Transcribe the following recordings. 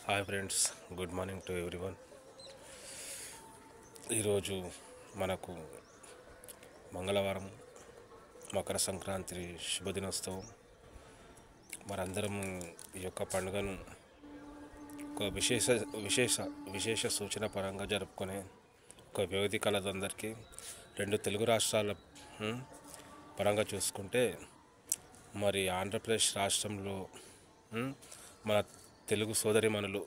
Hi friends, good morning to everyone. ఈరోజు మనకు మంగళవారం, మకర సంక్రాంతి శుభదినోత్సవం. మనందరం ఈ యొక్క పండుగను ఒక విశేష సూచన పరంగా జరుపుకునే ఒక వ్యవధి కలదందరికీ. రెండు తెలుగు రాష్ట్రాల పరంగా చూసుకుంటే మరి ఆంధ్రప్రదేశ్ రాష్ట్రంలో మన తెలుగు సోదరిమణులు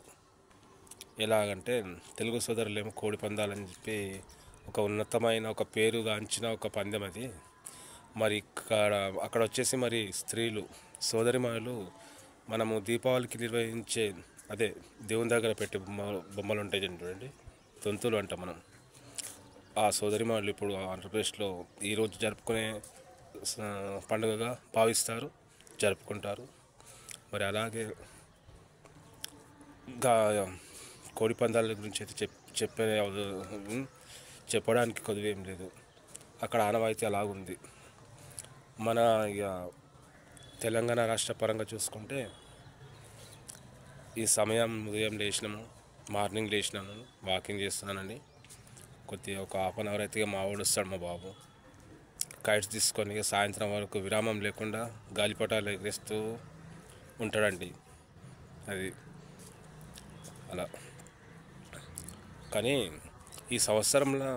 ఎలాగంటే, తెలుగు సోదరులేమో కోడి పందాలని చెప్పి ఒక ఉన్నతమైన ఒక పేరుగాంచిన ఒక పందెం అది. మరి అక్కడ వచ్చేసి మరి స్త్రీలు సోదరిమణులు మనము దీపావళికి నిర్వహించే అదే దేవుని దగ్గర పెట్టి బొమ్మలు ఉంటాయి చూడండి, తొంతులు అంటాం మనం. ఆ సోదరిమణులు ఇప్పుడు ఆంధ్రప్రదేశ్లో ఈరోజు జరుపుకునే పండుగగా భావిస్తారు, జరుపుకుంటారు. మరి అలాగే ఇంకా కోడి పందాల గురించి అయితే చెప్పడానికి కొద్దిగా ఏం లేదు, అక్కడ ఆనవాయితీ అలాగుంది. మన ఇక తెలంగాణ రాష్ట్ర పరంగా చూసుకుంటే ఈ సమయం ఉదయం మార్నింగ్ లేచినాము, వాకింగ్ చేస్తున్నానండి. కొద్దిగా ఒక హాఫ్ అన్ అవర్ అయితే మా వాడు వస్తాడు, మా బాబు కైట్స్ తీసుకొని సాయంత్రం వరకు విరామం లేకుండా గాలిపటాలు ఎగరేస్తూ ఉంటాడండి. అది అలా. కానీ ఈ సంవత్సరంలో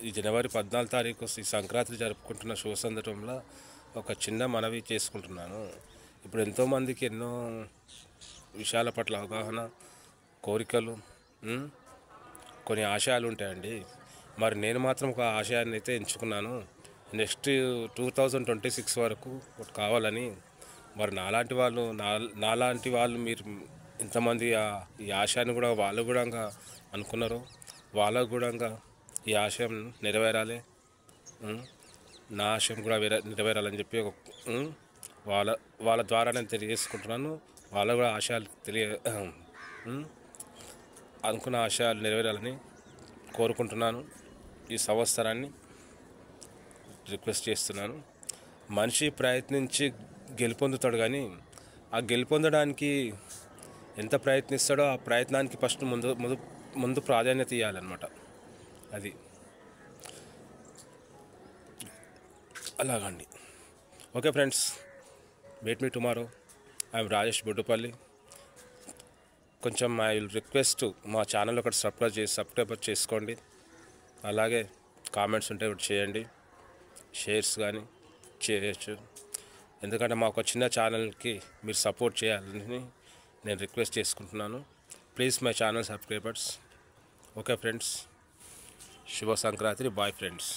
ఈ జనవరి 14 తారీఖు ఈ సంక్రాంతి జరుపుకుంటున్న శుభ సందర్భంలో ఒక చిన్న మనవి చేసుకుంటున్నాను. ఇప్పుడు ఎంతోమందికి ఎన్నో విషయాల పట్ల అవగాహన, కోరికలు, కొన్ని ఆశయాలు ఉంటాయండి. మరి నేను మాత్రం ఒక ఆశయాన్ని అయితే ఎంచుకున్నాను. నెక్స్ట్ 2026 వరకు కావాలని. మరి నాలాంటి వాళ్ళు మీరు ఇంతమంది ఈ ఆశయాన్ని కూడా వాళ్ళు కూడా అనుకున్నారు, వాళ్ళకు కూడా ఈ ఆశయం నెరవేరాలి, నా ఆశయం కూడా నెరవేరాలని చెప్పి వాళ్ళ ద్వారా నేను తెలియజేసుకుంటున్నాను. వాళ్ళ కూడా ఆశయాలు అనుకున్న ఆశయాలు నెరవేరాలని కోరుకుంటున్నాను. ఈ సంవత్సరాన్ని రిక్వెస్ట్ చేస్తున్నాను. మనిషి ప్రయత్నించి గెలుపొందుతాడు, కానీ ఆ గెలుపొందడానికి ఎంత ప్రయత్నిస్తాడో ఆ ప్రయత్నానికి ఫస్ట్ ముందు ప్రాధాన్యత ఇవ్వాలన్నమాట. అది అలాగండి. Okay friends, meet me tomorrow. I'm Rajesh Boddupalli. కొంచెం ఐ విల్ రిక్వెస్ట్ మా ఛానల్ ఒకటి సబ్స్క్రైబ్ చేసుకోండి. అలాగే కామెంట్స్ ఉంటే ఒకటి చేయండి, షేర్స్ కానీ చేయొచ్చు. ఎందుకంటే మా ఒక చిన్న ఛానల్కి మీరు సపోర్ట్ చేయాలని నేను రిక్వెస్ట్ చేసుకుంటున్నాను. Please my channel subscribers. Okay friends, శుభ సంక్రాంతి. Bye friends.